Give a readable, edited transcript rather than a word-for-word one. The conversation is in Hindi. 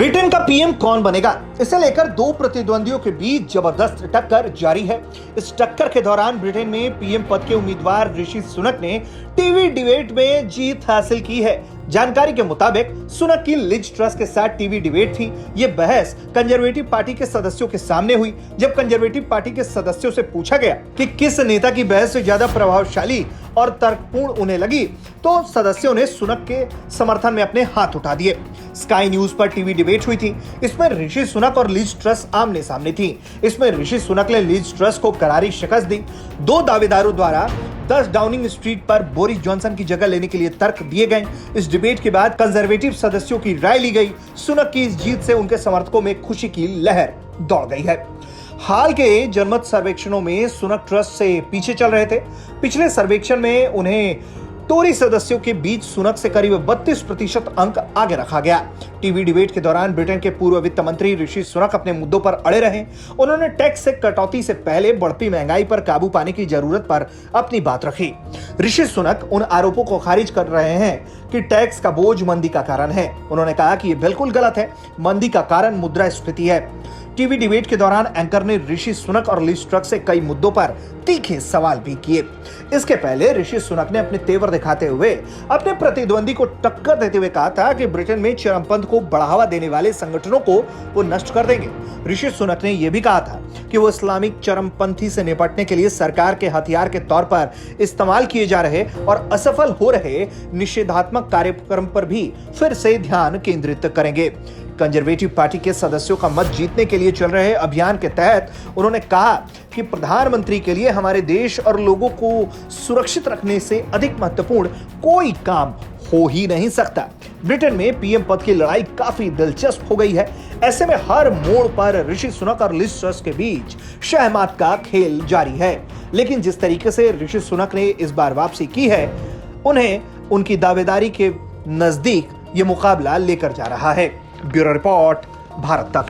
ब्रिटेन का पीएम कौन बनेगा, इसे लेकर दो प्रतिद्वंदियों के बीच जबरदस्त टक्कर जारी है। इस टक्कर के दौरान ब्रिटेन में पीएम पद के उम्मीदवार ऋषि सुनक ने टीवी डिबेट में जीत हासिल की है। जानकारी के मुताबिक सुनक की लिज ट्रस के साथ टीवी डिबेट थी। ये बहस कंजर्वेटिव पार्टी के सदस्यों के सामने हुई। जब कंजर्वेटिव पार्टी के सदस्यों से पूछा गया कि किस नेता की बहस से ज्यादा प्रभावशाली और तर्कपूर्ण उन्हें लगी, तो सदस्यों ने सुनक के समर्थन में अपने हाथ उठा दिए। स्काई न्यूज पर टीवी डिबेट हुई थी। इसमें ऋषि सुनक और लिज ट्रस आमने सामने थी। इसमें ऋषि सुनक ने लिज ट्रस को करारी शिकस्त दी। दो दावेदारों द्वारा 10 डाउनिंग स्ट्रीट पर बोरिस जॉनसन की जगह लेने के लिए तर्क दिए गए। इस डिबेट के बाद कंजर्वेटिव सदस्यों की राय ली गई। सुनक की इस जीत से उनके समर्थकों में खुशी की लहर दौड़ गई है। हाल के जनमत सर्वेक्षणों में सुनक ट्रस्ट से पीछे चल रहे थे। पिछले सर्वेक्षण में उन्हें टोरी सदस्यों के बीच सुनक से करीब 32% अंक आगे रखा गया। टीवी डिबेट के दौरान ब्रिटेन के पूर्व वित्त मंत्री ऋषि सुनक अपने मुद्दों पर अड़े रहे। उन्होंने टैक्स से कटौती से पहले बढ़ती महंगाई पर काबू पाने की जरूरत पर अपनी बात रखी। ऋषि सुनक उन आरोपों को खारिज कर रहे हैं कि टैक्स का बोझ मंदी का कारण है। उन्होंने कहा कि यह बिल्कुल गलत है। मंदी का कारण मुद्रास्फीति है। टीवी डिबेट के दौरान एंकर ने ऋषि सुनक और लिज ट्रस से कई मुद्दों पर तीखे सवाल भी किए। इसके पहले ऋषि सुनक ने अपने तेवर दिखाते हुए अपने प्रतिद्वंदी को टक्कर देते हुए कहा था कि ब्रिटेन में चरमपंथ को बढ़ावा देने वाले संगठनों को वो नष्ट कर देंगे। ऋषि सुनक ने यह भी कहा था कि वो इस्लामिक चरमपंथी से निपटने के लिए सरकार के हथियार के तौर पर इस्तेमाल किए जा रहे और असफल हो रहे निषेधात्मक कार्यक्रम पर भी फिर से ध्यान केंद्रित करेंगे। कंजर्वेटिव पार्टी के सदस्यों का मत जीतने के लिए चल रहे अभियान के तहत उन्होंने कहा कि प्रधानमंत्री के लिए हमारे देश और लोगों को सुरक्षित रखने से अधिक महत्वपूर्ण कोई काम हो ही नहीं सकता। ब्रिटेन में पीएम पद की लड़ाई काफी दिलचस्प हो गई है। ऐसे में हर मोड़ पर ऋषि सुनक और लिज ट्रस के बीच शहमात का खेल जारी है। लेकिन जिस तरीके से ऋषि सुनक ने इस बार वापसी की है, उन्हें उनकी दावेदारी के नजदीक ये मुकाबला लेकर जा रहा है। ब्यूरो रिपोर्ट, भारत तक।